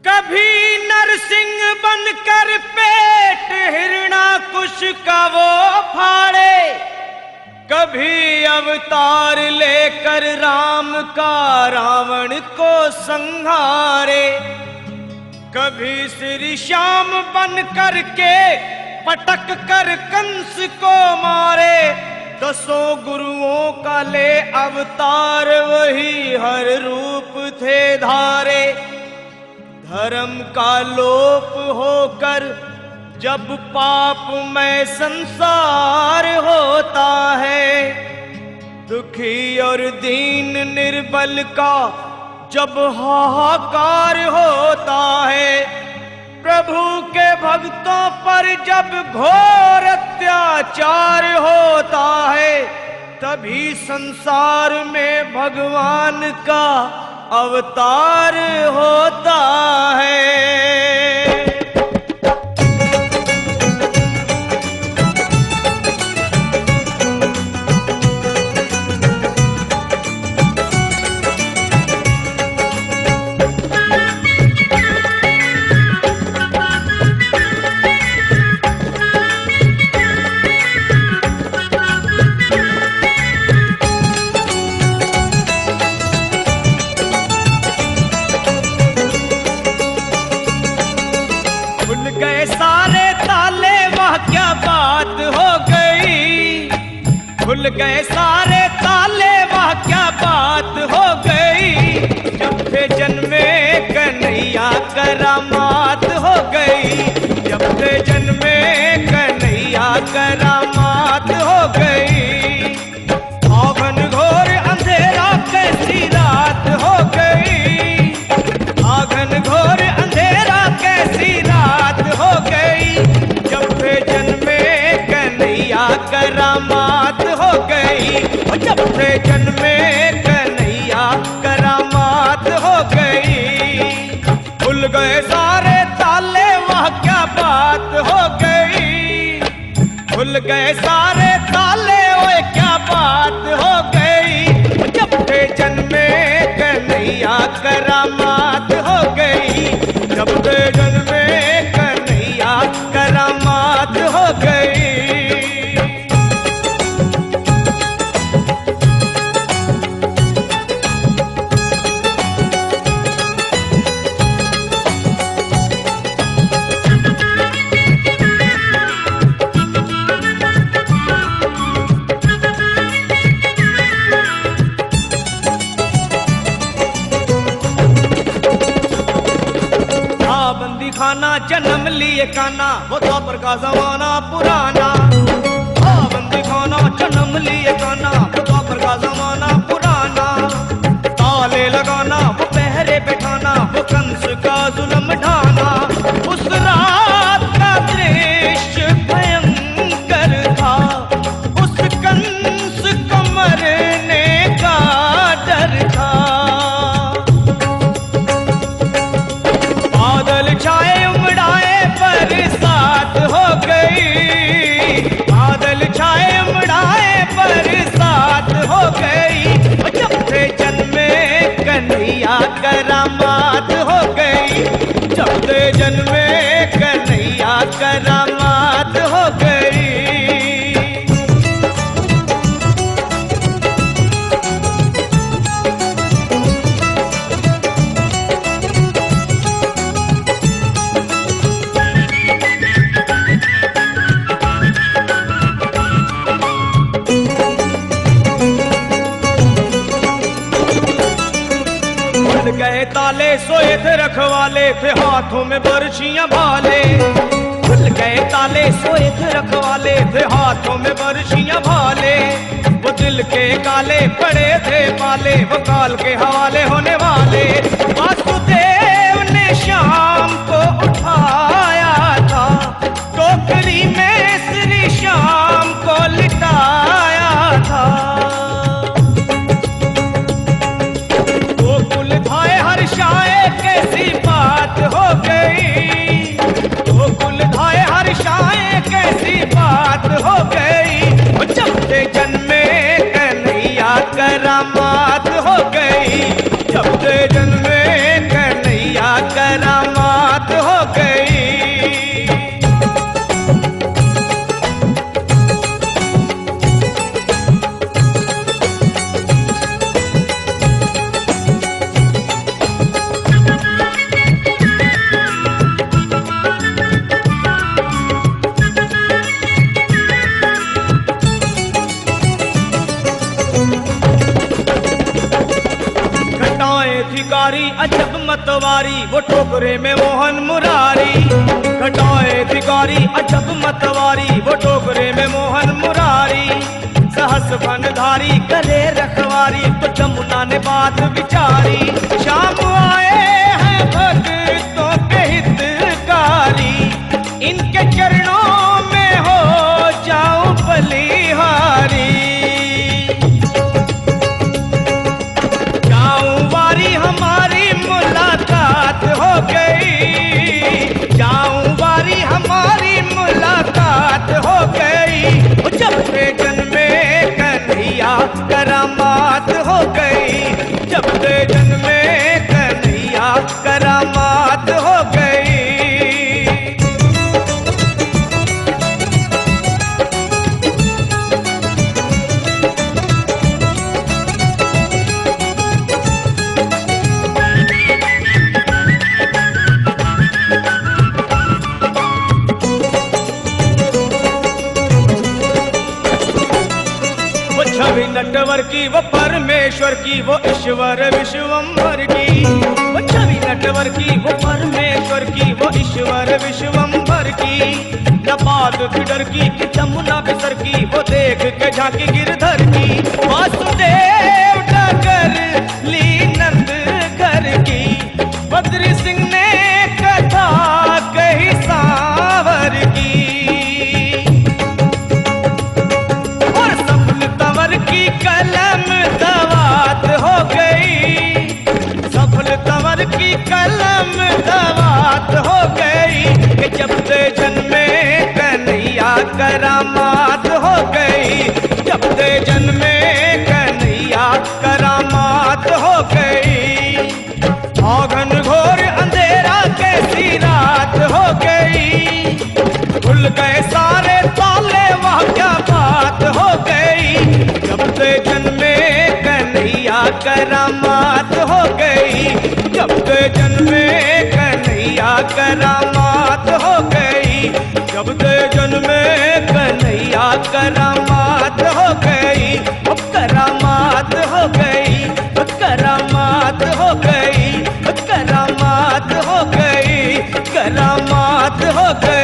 कभी नरसिंह बनकर पेट हिरणाकुश का वो फाड़े, कभी अवतार लेकर राम का रावण को संहारे, कभी श्री श्याम बन कर के पटक कर कंस को मारे। दसों गुरुओं का ले अवतार वही हर रूप थे धारे। धर्म का लोप होकर जब पाप में संसार होता है, दुखी और दीन निर्बल का जब हाहाकार होता है, प्रभु के भक्तों पर जब घोर अत्याचार होता है, तभी संसार में भगवान का अवतार होता है। गए सारे ताले वह क्या बात हो गई, खुल गए सारे ताले वह क्या बात हो गई। जब थे जन्मे कन्हैया करामात हो गई, जब थे जन्मे कन्हैया करामात हो गई। आंगन घोर अंधेरा कैसी रात हो गई, आंगन घोर अंधेरा कैसी रात हो गई। जब थे जन्मे कन्हैया करामात हो गई, जब थे जन्मे कन्हैया करामात हो गई। खुल गए सारे ताले वह क्या बात हो गई, खुल गए सारे ताले वह क्या बात हो गई। जब थे जन्मे कन्हैया करामात हो गई, जब थे जन्मे कन्हैया करामात हो गई। बंदी खाना जन्म लिए काना, वो द्वापर का जमाना पुराना। बंदी खाना जन्म लिए काना, वो द्वापर का जमाना पुराना। ताले लगाना वो पहरे बैठाना, वो कंस का जुल्म ढाना। उस रात का दृश्य भयंकर था, उस कंस को मरने का डर था। बादल छाए उमड़ाए बरसात हो गई, बादल छाए उमड़ाए बरसात हो गई। जब थे जन्मे कन्हैया करामात हो गई, जब थे जन्मे कन्हैया करामात हो गई। गए ताले सोए थे रखवाले, थे हाथों में बरछियां भाले। खुल गए ताले सोए थे रखवाले, थे हाथों में बरछियां भाले। वो दिल के काले पड़े थे पाले, वो काल के हवाले होने वाले। वासुदेव ने श्याम को उठाया था, टोकरी में श्री श्याम को लिटाया था। हर्षाए कैसी बात हो गई, गोकुल धाए हर्षाए कैसी बात हो गई। जब थे जन्मे कन्हैया करामात हो गई, जब थे जन्मे अजब मतवारी वो टोकरे में मोहन मुरारी। घटाए भिखारी अजब मतवारी वो टोकरे में मोहन मुरारी। सहस बनधारी करे रखवारी तो जमुना ने बात विचारी। शाम आए हैं भक्तों के हितकारी, इनके चरणों में हो जाऊं बलिहारी। जाऊं वारी हमारी मुलाकात हो गई, जाऊं वारी हमारी मुलाकात हो गई। जब से जन्मे कन्हैया करामात हो गई, जब से जन्मे कन्हैया करामात हो गई। छवि नटवर की वो परमेश्वर की वो ईश्वर विश्वम्भर की। वो छवि नटवर की वो परमेश्वर की वो ईश्वर विश्वम्भर की। न बात फिडर की कि जमुना बिसर की, वो देख के झांकी गिरधर की। वासुदेव डगर ली नंद घर की, बद्री सिंह ने कथा कही सांवर की। की कलम दवात हो गई, सफल तंवर की कलम दवात हो गई। कि जब से जन्मे कन्हैया करामात हो गई, जब से जन्मे कन्हैया करामात हो गई। औघन घोर अंधेरा कैसी रात हो गई, खुल गए सारे ताले वह क्या बात हो गई। जब से जन्मे कन्हैया करामात हो गई, जब से जन्मे कन्हैया करामात हो गई, जब से जन्मे कन्हैया करामात हो गई। करामात हो गई, करामात हो गई, करामात हो गई, करामात हो गई।